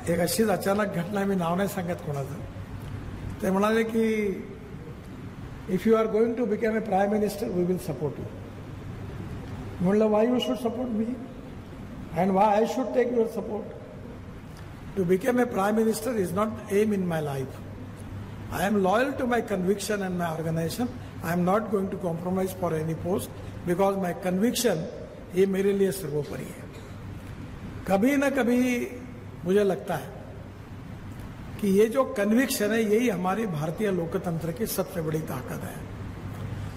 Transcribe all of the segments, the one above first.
एक अशीच अचानक घटना, मी नाव नाही सांगत कोणाचं, ते म्हणाले की if you are going to become a prime minister we will support you. म्हणलं why you should support me and why I should take your support. To become a prime minister is not aim in my life. I am loyal to my conviction and my organization. I am not going to compromise for any post because my conviction ये मेरे लिए सर्वोपरि है. कभी न कभी मुझे लगता है कि ये जो कन्विक्शन है यही हमारी भारतीय लोकतंत्र की सबसे बड़ी ताकत है.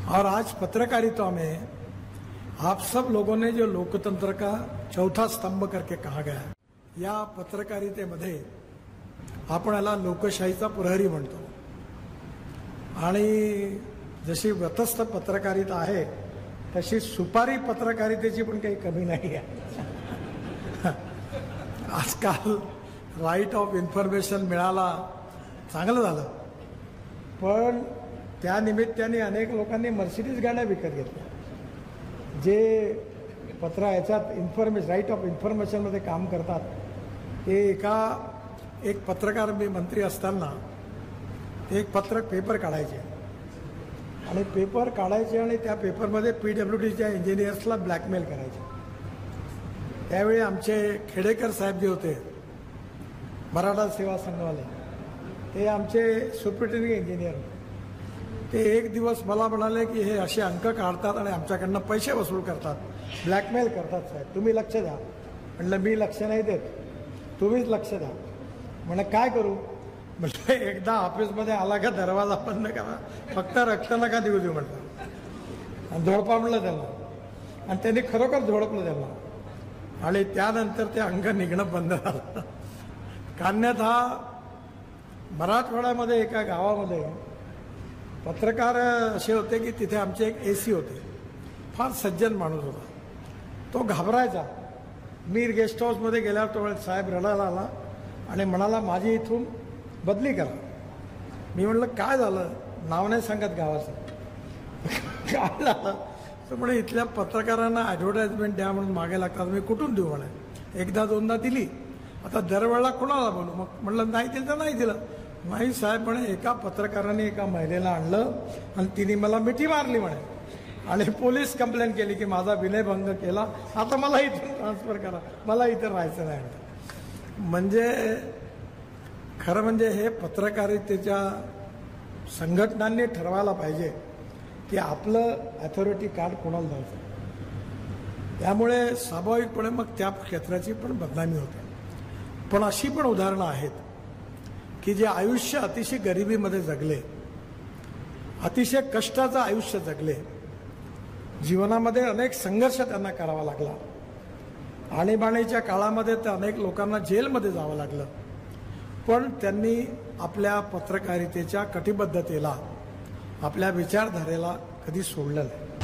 और आज पत्रकारिता में आप सब लोगों ने जो लोकतंत्र का चौथा स्तंभ करके कहा गया है, या पत्रकारितेमध्ये आपण याला लोकशाहीचा प्रहरी म्हणतो. आणि जशी व्रतस्थ पत्रकारिता आहे तशी सुपारी पत्रकारितेची पण काही कमी नाही आहे. आजकाल राईट ऑफ इन्फॉर्मेशन मिळाला, चांगलं झालं, पण त्या निमित्ताने अनेक लोकांनी मर्सिडीज गाड्या विकत घेतल्या. जे याच्यात राईट ऑफ इन्फॉर्मेशनमध्ये काम करतात ते एक पत्रकार, मी मंत्री असताना ते एक पेपर काढायचे आणि पेपर काढायचे आणि त्या पेपरमध्ये PWDच्या इंजिनियर्सला ब्लॅकमेल करायचे. त्यावेळी आमचे खेडेकर साहेब जे होते मराठा सेवा संघवाले, ते आमचे सुपरिटेंडिंग इंजिनियर, ते एक दिवस मला म्हणाले की हे असे अंक काढतात आणि आमच्याकडनं पैसे वसूल करतात, ब्लॅकमेल करतात साहेब, तुम्ही लक्ष द्या. म्हटलं मी लक्ष नाही देत, तुम्हीच लक्ष द्या. म्हणे काय करू? म्हटलं एकदा ऑफिसमध्ये आला का दरवाजा बंद करा, फक्त रक्त नका देऊ देऊ म्हटलं. आणि झोडपा म्हटलं त्यांना, आणि त्यांनी खरोखर झोडपलं त्यांना. आणि त्यानंतर ते अंग निघणं बंद झालं. कान्यात हा मराठवाड्यामध्ये एका गावामध्ये पत्रकार असे होते की तिथे आमचे एक AC होते, फार सज्जन माणूस होता. तो घाबरायचा. मी गेस्ट हाऊसमध्ये गेल्यावर तो साहेब रडायला आला आणि म्हणाला माझी इथून बदली करा. मी म्हटलं काय झालं? नाव नाही सांगत गावाचं. काय झालं तर म्हणे इथल्या पत्रकारांना ॲडव्हर्टाइजमेंट द्या म्हणून मागे लागतात. मी कुठून देऊ म्हणे, एकदा दोनदा दिली, आता दरवेळेला कोणाला बोलू? मग म्हटलं नाही दिलं तर नाही दिलं. नाही साहेब म्हणे एका पत्रकाराने एका महिलेला आणलं आणि तिने मला मिठी मारली म्हणे, आणि पोलीस कंप्लेंट केली की माझा विनयभंग केला, आता मला इथून ट्रान्सफर करा, मला इथं राहायचं नाही. म्हणजे खरं म्हणजे हे पत्रकारितेच्या संघटनांनी ठरवायला पाहिजे की आपलं अथॉरिटी कार्ड कोणाला द्यायचं. त्यामुळे स्वाभाविकपणे मग त्या क्षेत्राची पण बदनामी होते. पण अशी पण उदाहरणं आहेत की जे आयुष्य अतिशय गरिबीमध्ये जगले, अतिशय कष्टाचं आयुष्य जगले, जीवनामध्ये अनेक संघर्ष त्यांना करावा लागला, आणीबाणीच्या काळामध्ये तर अनेक लोकांना जेलमध्ये जावं लागलं, पण त्यांनी आपल्या पत्रकारितेच्या कटिबद्धतेला, आपल्या विचारधारेला कधी सोडलं नाही.